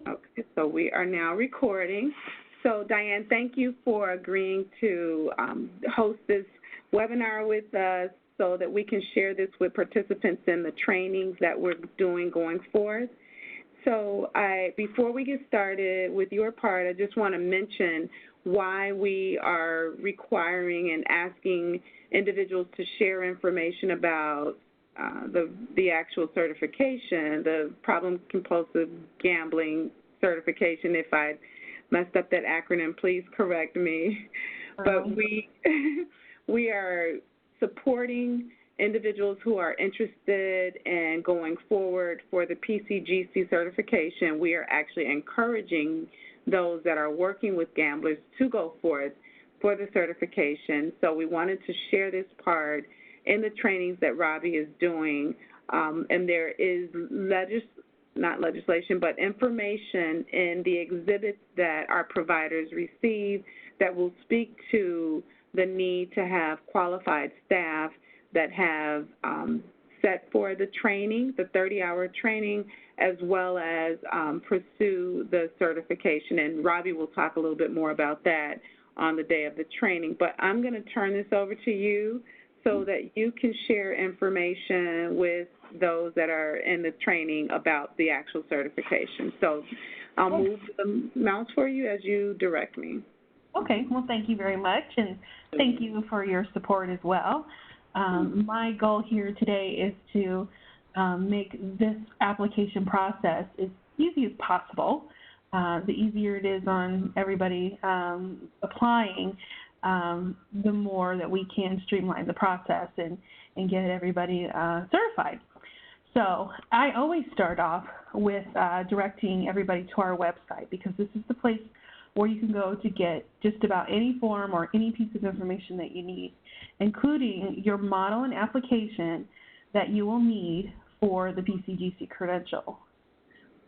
Okay, so we are now recording. So, Diane, thank you for agreeing to host this webinar with us so that we can share this with participants in the trainings that we're doing going forth. So, before we get started with your part, I just want to mention why we are requiring and asking individuals to share information about the actual certification, the problem compulsive gambling certification. If I messed up that acronym, please correct me. But we are supporting individuals who are interested in going forward for the PCGC certification. We are actually encouraging those that are working with gamblers to go forth for the certification. So we wanted to share this part in the trainings that Robbie is doing. And there is not legislation, but information in the exhibits that our providers receive that will speak to the need to have qualified staff that have set for the training, the 30-hour training, as well as pursue the certification. And Robbie will talk a little bit more about that on the day of the training. But I'm going to turn this over to you so that you can share information with those that are in the training about the actual certification. So I'll move the mouse for you as you direct me. Okay, well, thank you very much, and thank you for your support as well. My goal here today is to make this application process as easy as possible. The easier it is on everybody applying, the more that we can streamline the process and get everybody certified. So I always start off with directing everybody to our website, because this is the place where you can go to get just about any form or any piece of information that you need, including your model and application that you will need for the PCGC credential.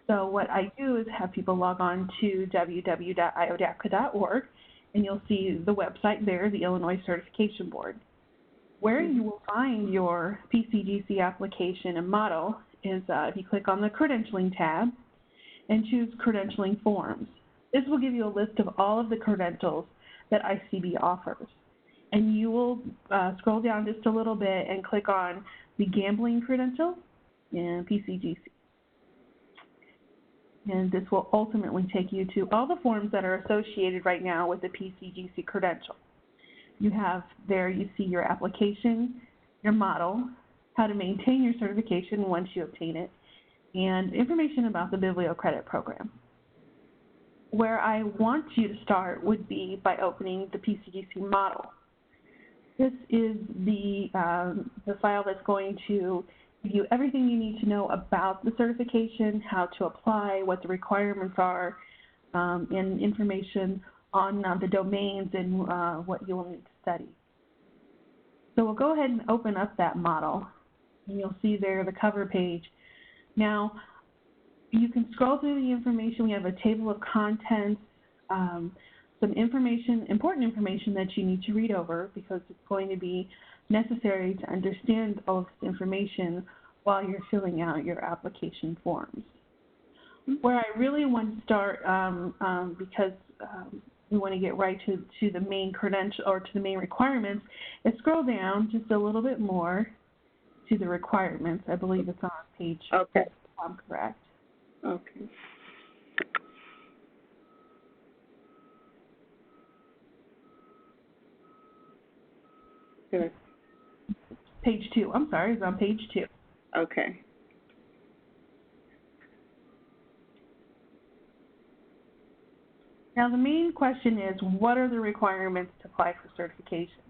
So what I do is have people log on to www.iodapca.org, and you'll see the website there, the Illinois Certification Board. Where you will find your PCGC application and model is if you click on the Credentialing tab and choose Credentialing Forms. This will give you a list of all of the credentials that ICB offers. And you will scroll down just a little bit and click on the Gambling Credential and PCGC. And this will ultimately take you to all the forms that are associated right now with the PCGC credential. You have there, you see your application, your model, how to maintain your certification once you obtain it, and information about the BiblioCredit program. Where I want you to start would be by opening the PCGC model. This is the file that's going to give you everything you need to know about the certification, how to apply, what the requirements are, and information on the domains and what you will need to study. So we'll go ahead and open up that model, and you'll see there the cover page. Now, you can scroll through the information. We have a table of contents, some information, important information that you need to read over, because it's going to be necessary to understand all of this information while you're filling out your application forms. Where I really want to start, because we want to get right to the main credential or to the main requirements, is scroll down just a little bit more to the requirements. I believe it's on page 4, if I'm correct. Okay. Good. Page 2. I'm sorry, it's on page 2. Okay. Now, the main question is, what are the requirements to apply for certification?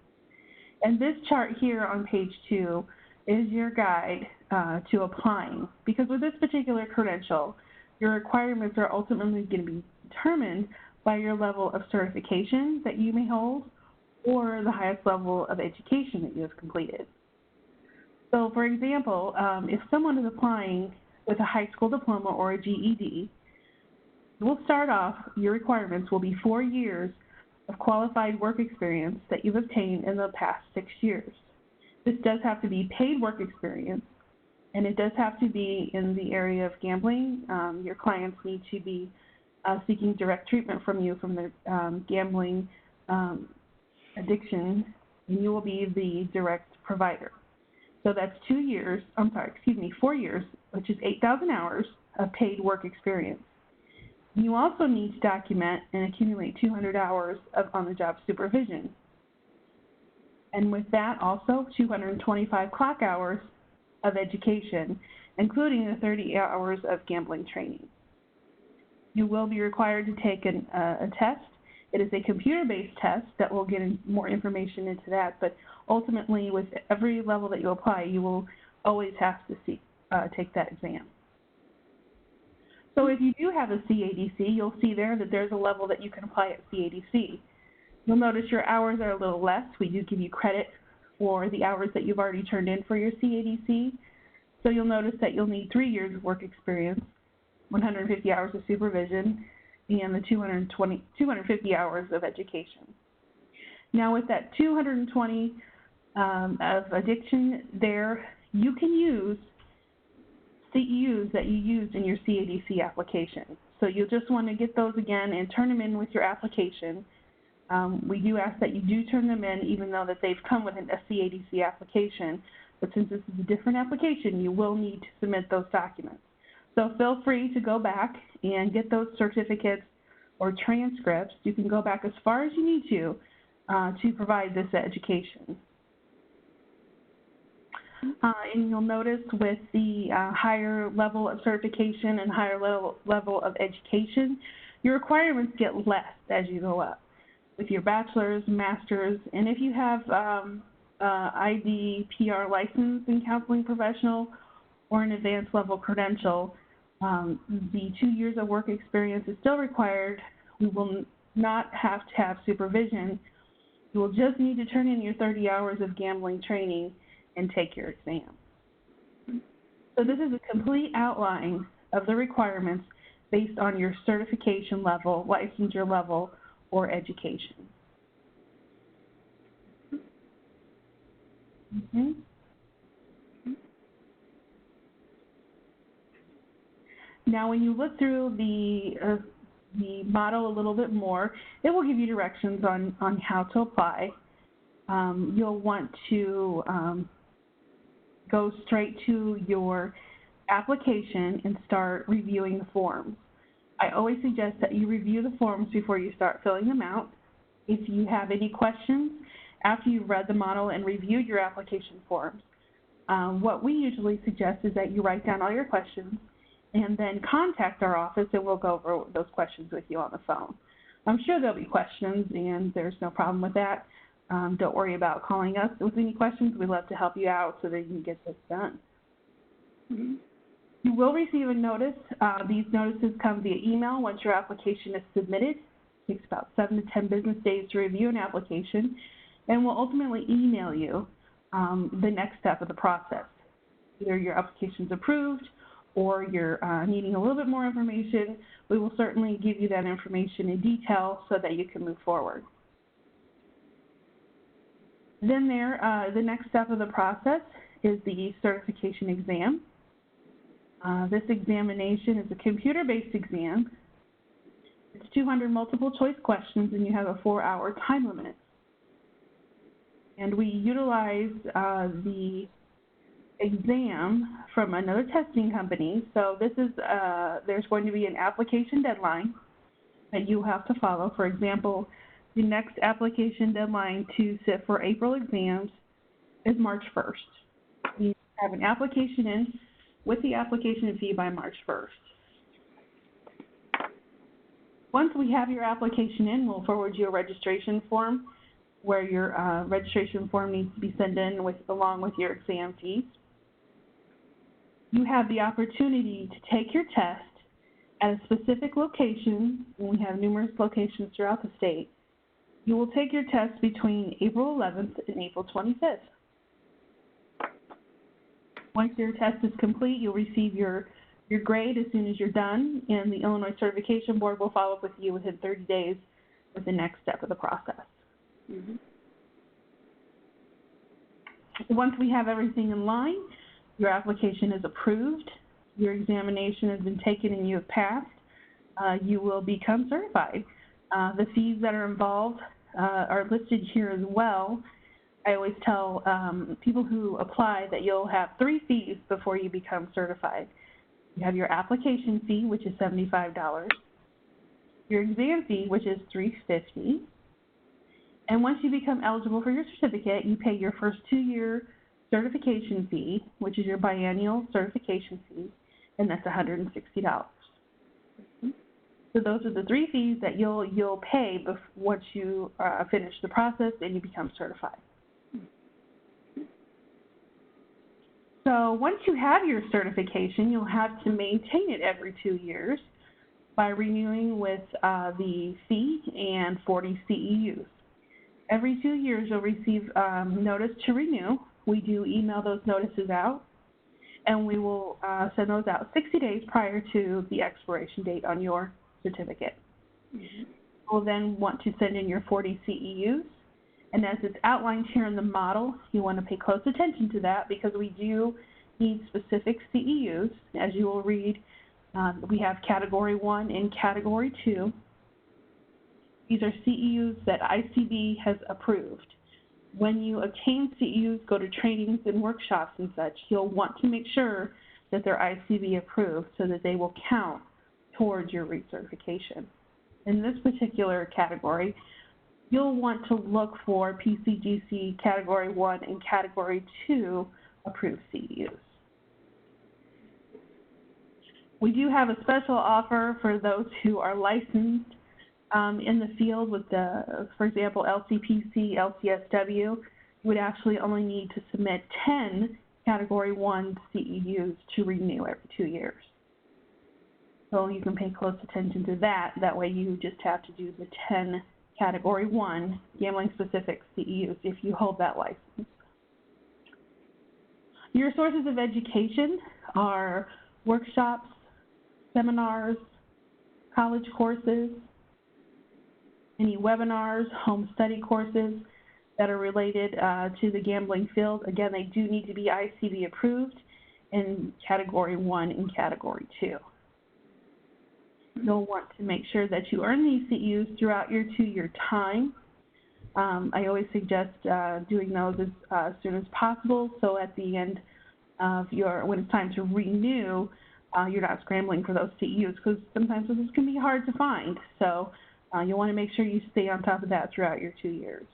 And this chart here on page 2 is your guide to applying, because with this particular credential, your requirements are ultimately going to be determined by your level of certification that you may hold or the highest level of education that you have completed. So, for example, if someone is applying with a high school diploma or a GED, we'll start off, your requirements will be 4 years of qualified work experience that you've obtained in the past 6 years. This does have to be paid work experience, and it does have to be in the area of gambling. Your clients need to be seeking direct treatment from you from their gambling addiction, and you will be the direct provider. So that's 4 years, which is 8,000 hours of paid work experience. You also need to document and accumulate 200 hours of on-the-job supervision. And with that, also 225 clock hours of education, including the 30 hours of gambling training. You will be required to take a test. It is a computer-based test that will get more information into that, but ultimately with every level that you apply, you will always have to take that exam. So if you do have a CADC, you'll see there that there's a level that you can apply at CADC. You'll notice your hours are a little less. We do give you credit for the hours that you've already turned in for your CADC. So you'll notice that you'll need 3 years of work experience, 150 hours of supervision, and the 250 hours of education. Now with that 220 of addiction there, you can use CEUs that you used in your CADC application. So you'll just want to get those again and turn them in with your application. We do ask that you do turn them in even though that they've come with a CADC application, but since this is a different application, you will need to submit those documents. So feel free to go back and get those certificates or transcripts. You can go back as far as you need to provide this education. And you'll notice with the higher level of certification and higher level of education, your requirements get less as you go up. With your bachelor's, master's, and if you have IDPR license in counseling professional or an advanced level credential, the 2 years of work experience is still required. We will not have to have supervision. You will just need to turn in your 30 hours of gambling training and take your exam. So this is a complete outline of the requirements based on your certification level, licensure level, or education. Now when you look through the model a little bit more, it will give you directions on how to apply. You'll want to go straight to your application and start reviewing the forms. I always suggest that you review the forms before you start filling them out. If you have any questions after you've read the model and reviewed your application forms, what we usually suggest is that you write down all your questions and then contact our office and we'll go over those questions with you on the phone. I'm sure there'll be questions and there's no problem with that. Don't worry about calling us with any questions. We'd love to help you out so that you can get this done. You will receive a notice. These notices come via email once your application is submitted. It takes about 7 to 10 business days to review an application, and we'll ultimately email you the next step of the process. Either your application's approved or you're needing a little bit more information. We will certainly give you that information in detail so that you can move forward. Then the next step of the process is the certification exam. This examination is a computer-based exam. It's 200 multiple choice questions and you have a 4-hour time limit. And we utilize the exam from another testing company. So this is, there's going to be an application deadline that you have to follow. For example, the next application deadline to sit for April exams is March 1st. You have an application in with the application fee by March 1st. Once we have your application in, we'll forward you a registration form where your registration form needs to be sent in along with your exam fees. You have the opportunity to take your test at a specific location, and we have numerous locations throughout the state. You will take your test between April 11th and April 25th. Once your test is complete, you'll receive your grade as soon as you're done, and the Illinois Certification Board will follow up with you within 30 days with the next step of the process. Once we have everything in line, your application is approved, your examination has been taken and you have passed, you will become certified. The fees that are involved are listed here as well. I always tell people who apply that you'll have 3 fees before you become certified. You have your application fee, which is $75, your exam fee, which is $350, and once you become eligible for your certificate, you pay your first 2-year certification fee, which is your biannual certification fee, and that's $160. So those are the 3 fees that you'll pay once you finish the process and you become certified. So once you have your certification, you'll have to maintain it every 2 years by renewing with the fee and 40 CEUs. Every 2 years, you'll receive notice to renew. We do email those notices out, and we will send those out 60 days prior to the expiration date on your certificate. We'll then want to send in your 40 CEUs, and as it's outlined here in the model, you want to pay close attention to that because we do need specific CEUs. As you will read, we have Category 1 and Category 2. These are CEUs that ICB has approved. When you obtain CEUs, go to trainings and workshops and such, you'll want to make sure that they're ICB approved so that they will count towards your recertification. In this particular category, you'll want to look for PCGC Category 1 and Category 2 approved CEUs. We do have a special offer for those who are licensed in the field with for example, LCPC, LCSW. You would actually only need to submit 10 Category 1 CEUs to renew every 2 years. So you can pay close attention to that. That way you just have to do the 10 Category 1 gambling-specific CEUs if you hold that license. Your sources of education are workshops, seminars, college courses, any webinars, home study courses that are related to the gambling field. Again, they do need to be ICB approved in Category 1 and Category 2. You'll want to make sure that you earn these CEUs throughout your 2-year time. I always suggest doing those as soon as possible, so at the end of when it's time to renew, you're not scrambling for those CEUs because sometimes those can be hard to find. So you'll want to make sure you stay on top of that throughout your 2 years.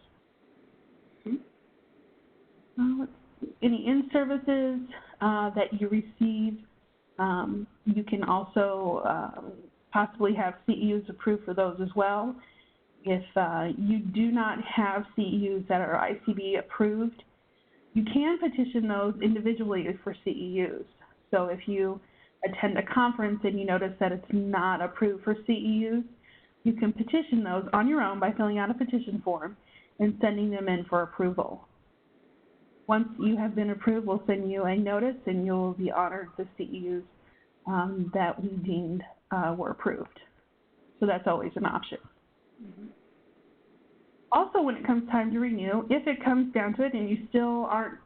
Any in-services that you receive, you can also possibly have CEUs approved for those as well. If you do not have CEUs that are ICB approved, you can petition those individually for CEUs. So if you attend a conference and you notice that it's not approved for CEUs, you can petition those on your own by filling out a petition form and sending them in for approval. Once you have been approved, we'll send you a notice and you'll be honored the CEUs that we deemed were approved. So that's always an option. Also, when it comes time to renew, if it comes down to it and you still aren't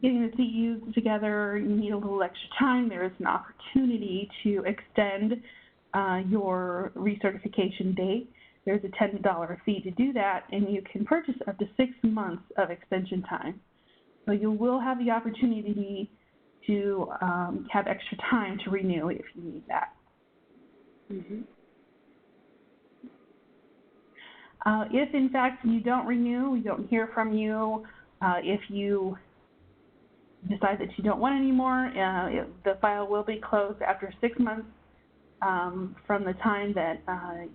getting the CEUs together, you need a little extra time, there is an opportunity to extend your recertification date. There's a $10 fee to do that, and you can purchase up to 6 months of extension time. So you will have the opportunity to have extra time to renew if you need that. If, in fact, you don't renew, we don't hear from you, if you decide that you don't want any more, the file will be closed after 6 months from the time that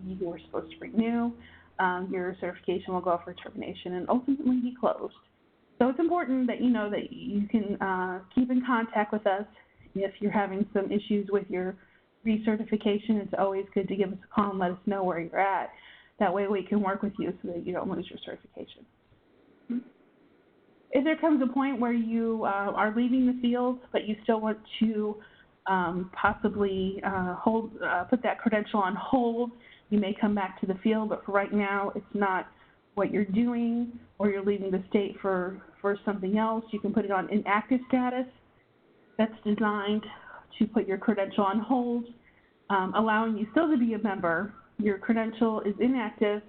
you were supposed to renew. Your certification will go up for termination and ultimately be closed. So it's important that you know that you can keep in contact with us if you're having some issues with your recertification. It's always good to give us a call and let us know where you're at. That way we can work with you so that you don't lose your certification. If there comes a point where you are leaving the field, but you still want to possibly put that credential on hold, you may come back to the field, but for right now, it's not what you're doing, or you're leaving the state for something else. You can put it on inactive status, that's designed to put your credential on hold, allowing you still to be a member. Your credential is inactive.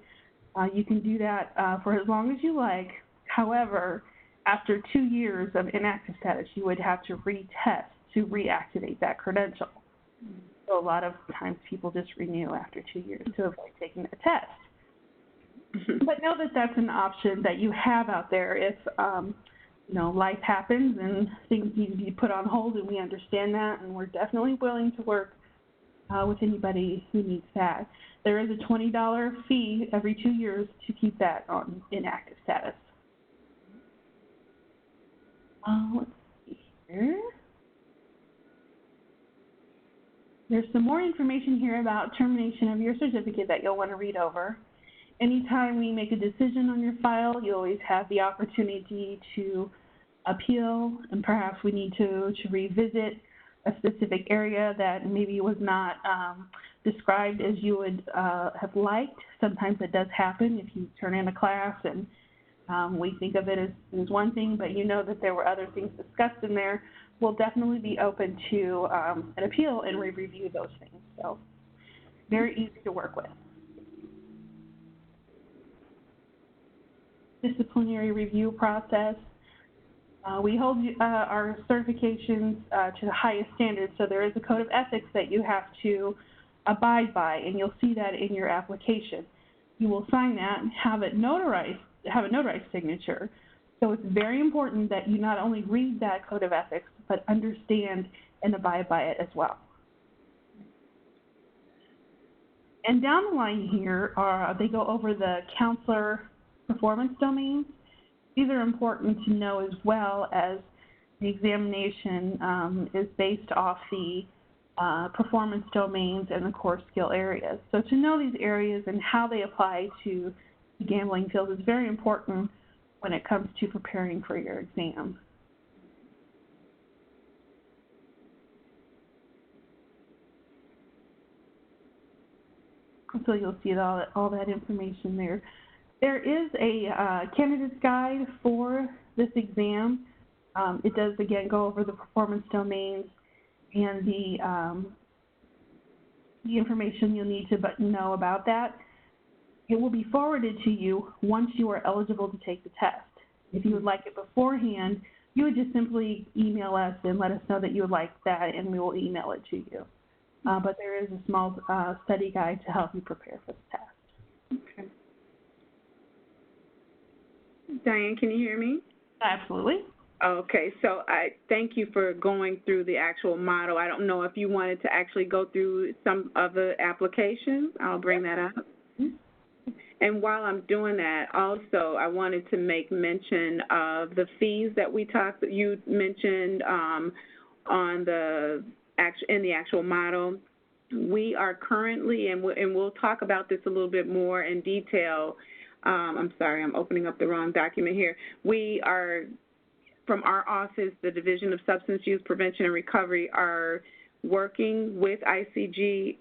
You can do that for as long as you like. However, after 2 years of inactive status, you would have to retest to reactivate that credential. So a lot of times people just renew after 2 years to avoid taking the test. But know that that's an option that you have out there if, life happens and things need to be put on hold, and we understand that, and we're definitely willing to work with anybody who needs that. There is a $20 fee every 2 years to keep that on inactive status. Let's see here. There's some more information here about termination of your certificate that you'll want to read over. Anytime we make a decision on your file, you always have the opportunity to appeal, and perhaps we need to revisit a specific area that maybe was not described as you would have liked. Sometimes it does happen if you turn in a class and we think of it as one thing, but you know that there were other things discussed in there. We'll definitely be open to an appeal and review those things. So very easy to work with. Disciplinary review process. We hold our certifications to the highest standards, so there is a code of ethics that you have to abide by, and you'll see that in your application. You will sign that and have a notarized signature. So it's very important that you not only read that code of ethics, but understand and abide by it as well. And down the line here, they go over the counselor performance domains. These are important to know as well, as the examination is based off the performance domains and the core skill areas. So to know these areas and how they apply to the gambling field is very important when it comes to preparing for your exam. So you'll see all that information there. There is a candidate's guide for this exam. It does, again, go over the performance domains and the information you'll need to know about that. It will be forwarded to you once you are eligible to take the test. If you would like it beforehand, you would just simply email us and let us know that you would like that, and we will email it to you. But there is a small study guide to help you prepare for the test. Okay. Diane, can you hear me? Absolutely. Okay, so I thank you for going through the actual model. I don't know if you wanted to actually go through some of the applications. I'll bring that up. And while I'm doing that, also, I wanted to make mention of the fees that you mentioned in the actual model. We are currently, and we'll talk about this a little bit more in detail. I'm sorry, I'm opening up the wrong document here. We are, from our office, the Division of Substance Use Prevention and Recovery, are working with ICB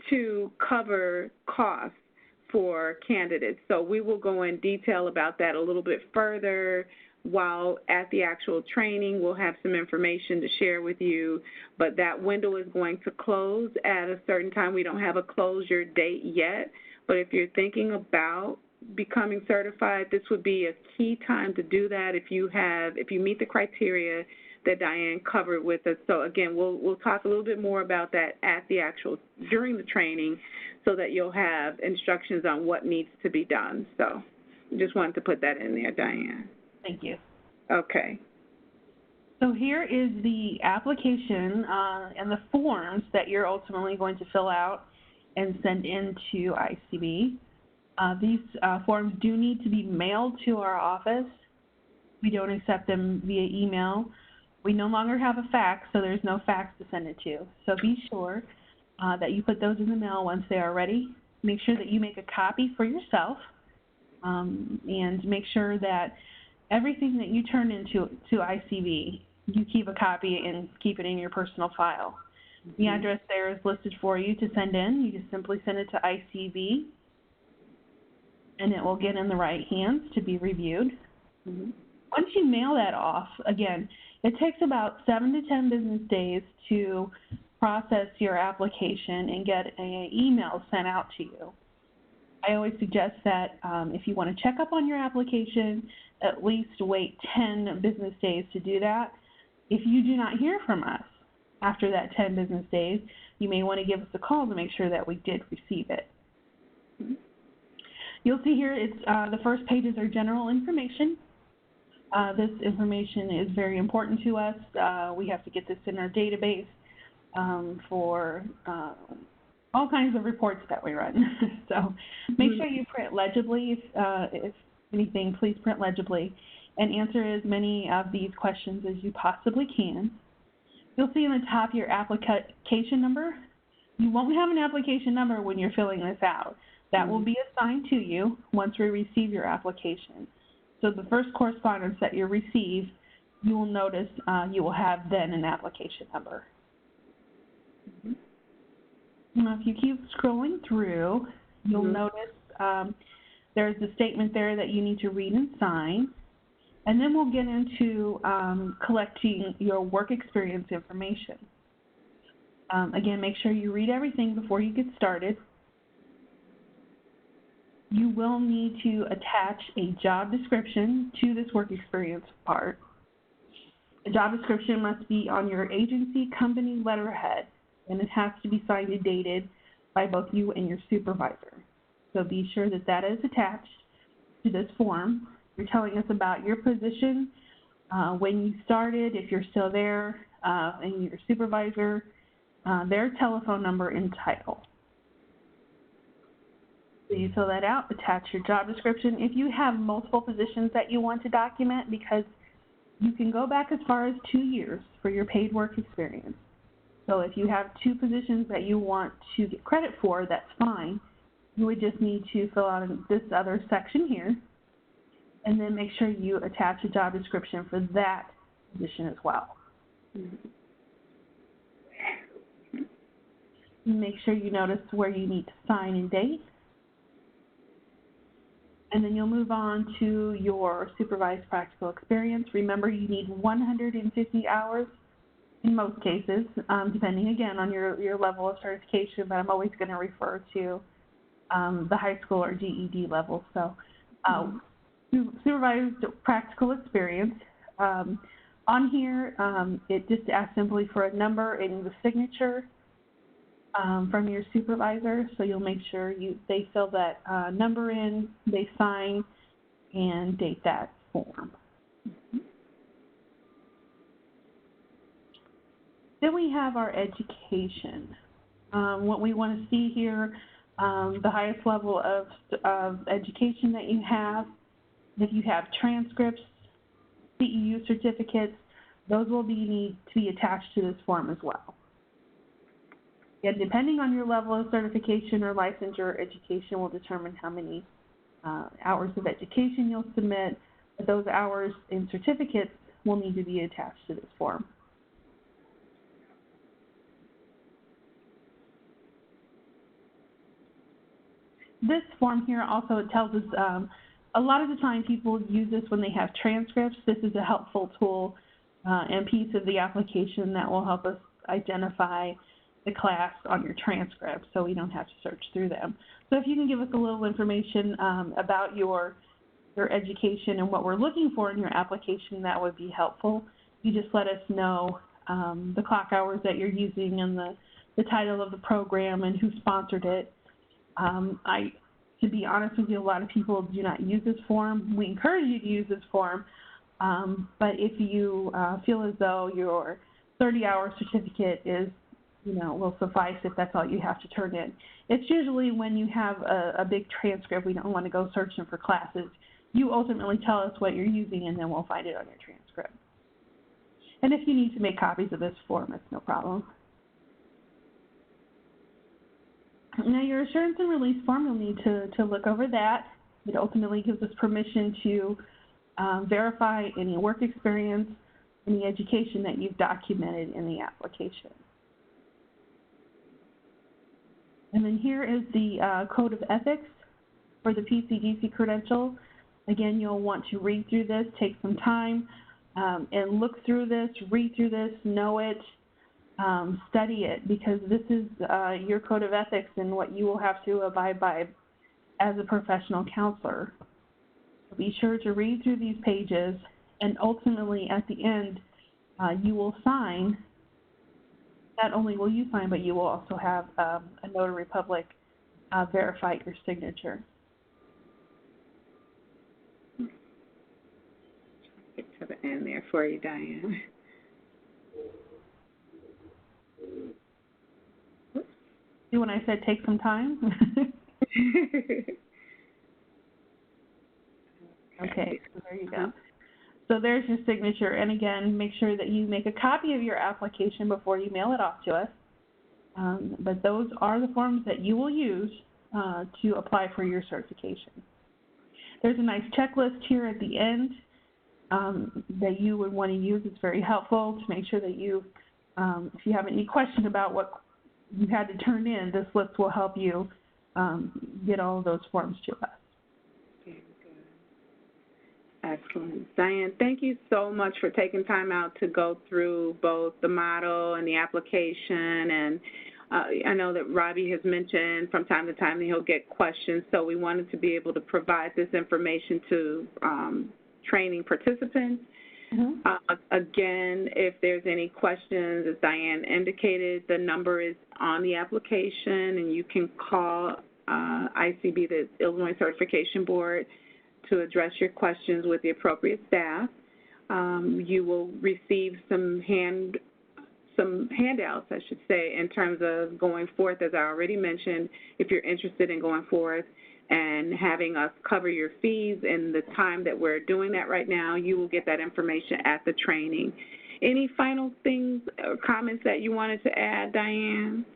to cover costs for candidates. So we will go in detail about that a little bit further. While at the actual training, we'll have some information to share with you, but that window is going to close at a certain time. We don't have a closure date yet, but if you're thinking about becoming certified, this would be a key time to do that if you meet the criteria that Diane covered with us. So again, we'll talk a little bit more about that during the training, so that you'll have instructions on what needs to be done. So just wanted to put that in there, Diane. Thank you. Okay. So here is the application and the forms that you're ultimately going to fill out and send in to ICB. These forms do need to be mailed to our office. We don't accept them via email. We no longer have a fax, so there's no fax to send it to. So be sure that you put those in the mail once they are ready. Make sure that you make a copy for yourself, and make sure that everything that you turn into ICB, you keep a copy and keep it in your personal file. Mm-hmm. The address there is listed for you to send in. You just simply send it to ICB, and it will get in the right hands to be reviewed. Mm-hmm. Once you mail that off, again, it takes about 7 to 10 business days to process your application and get an email sent out to you. I always suggest that if you want to check up on your application, at least wait 10 business days to do that. If you do not hear from us after that 10 business days, you may want to give us a call to make sure that we did receive it. You'll see here it's the first pages are general information. This information is very important to us. We have to get this in our database for all kinds of reports that we run. So make sure you print legibly. If anything, please print legibly and answer as many of these questions as you possibly can. You'll see in the top your application number. You won't have an application number when you're filling this out. That will be assigned to you once we receive your application. So the first correspondence that you receive, you will notice you will have then an application number. Now, if you keep scrolling through, you'll notice there's a statement there that you need to read and sign. And then we'll get into collecting your work experience information. Again, make sure you read everything before you get started. You will need to attach a job description to this work experience part. The job description must be on your agency company letterhead, and it has to be signed and dated by both you and your supervisor. So be sure that that is attached to this form. You're telling us about your position, when you started, if you're still there, and your supervisor, their telephone number and title. So you fill that out, attach your job description. If you have multiple positions that you want to document, because you can go back as far as 2 years for your paid work experience. So if you have 2 positions that you want to get credit for, that's fine. You would just need to fill out this other section here, and then make sure you attach a job description for that position as well. Make sure you notice where you need to sign and date. And then you'll move on to your supervised practical experience. Remember, you need 150 hours in most cases, depending again on your level of certification, but I'm always going to refer to the high school or GED level. So supervised practical experience. On here, it just asks simply for a number and the signature from your supervisor, so you'll make sure they fill that number in, they sign, and date that form. Then we have our education. What we want to see here, the highest level of education that you have. If you have transcripts, CEU certificates, those will need to be attached to this form as well. Yeah, depending on your level of certification or licensure, education will determine how many hours of education you'll submit, but those hours and certificates will need to be attached to this form. This form here also tells us, a lot of the time people use this when they have transcripts. This is a helpful tool and piece of the application that will help us identify the class on your transcript so we don't have to search through them. So if you can give us a little information about your education and what we're looking for in your application, that would be helpful. You just let us know the clock hours that you're using and the title of the program and who sponsored it. To be honest with you, a lot of people do not use this form. We encourage you to use this form, but if you feel as though your 30-hour certificate will suffice if that's all you have to turn in. It's usually when you have a big transcript, we don't want to go searching for classes. You ultimately tell us what you're using, and then we'll find it on your transcript. And if you need to make copies of this form, it's no problem. Now, your assurance and release form, you'll need to look over that. It ultimately gives us permission to verify any work experience, any education that you've documented in the application. And then here is the Code of Ethics for the PCGC credential. Again, you'll want to read through this, take some time, and look through this, read through this, know it, study it, because this is your code of ethics and what you will have to abide by as a professional counselor. Be sure to read through these pages, and ultimately at the end, you will sign. Not only will you sign, but you will also have a notary public verify your signature. Get to the end there for you, Diane. See when I said take some time? Okay, so there you go. So there's your signature, and again, make sure that you make a copy of your application before you mail it off to us. But those are the forms that you will use to apply for your certification. There's a nice checklist here at the end that you would want to use. It's very helpful to make sure that you, if you have any question about what you had to turn in, this list will help you get all of those forms to us. Excellent. Diane, thank you so much for taking time out to go through both the model and the application. And I know that Robbie has mentioned from time to time that he'll get questions, so we wanted to be able to provide this information to training participants. Mm-hmm. Again, if there's any questions, as Diane indicated, the number is on the application, and you can call ICB, the Illinois Certification Board, to address your questions with the appropriate staff. You will receive some handouts, I should say, in terms of going forth, as I already mentioned, if you're interested in going forth and having us cover your fees in the time that we're doing that right now, you will get that information at the training. Any final things or comments that you wanted to add, Diane?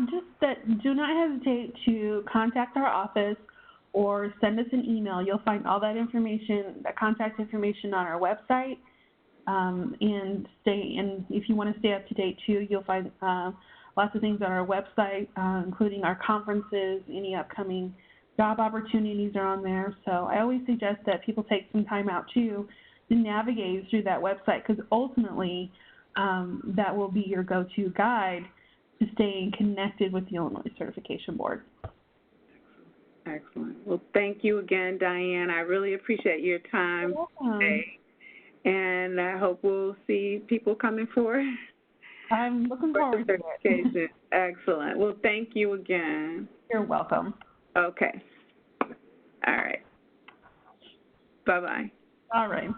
Just that do not hesitate to contact our office or send us an email. You'll find all that information, that contact information on our website. And if you want to stay up to date too, you'll find lots of things on our website, including our conferences, any upcoming job opportunities are on there. So I always suggest that people take some time out too to navigate through that website, because ultimately that will be your go-to guide to staying connected with the Illinois Certification Board. Excellent. Well, thank you again, Diane. I really appreciate your time today. And I hope we'll see people coming forward. I'm looking forward to it. Excellent. Well, thank you again. You're welcome. Okay. All right. Bye-bye. All right.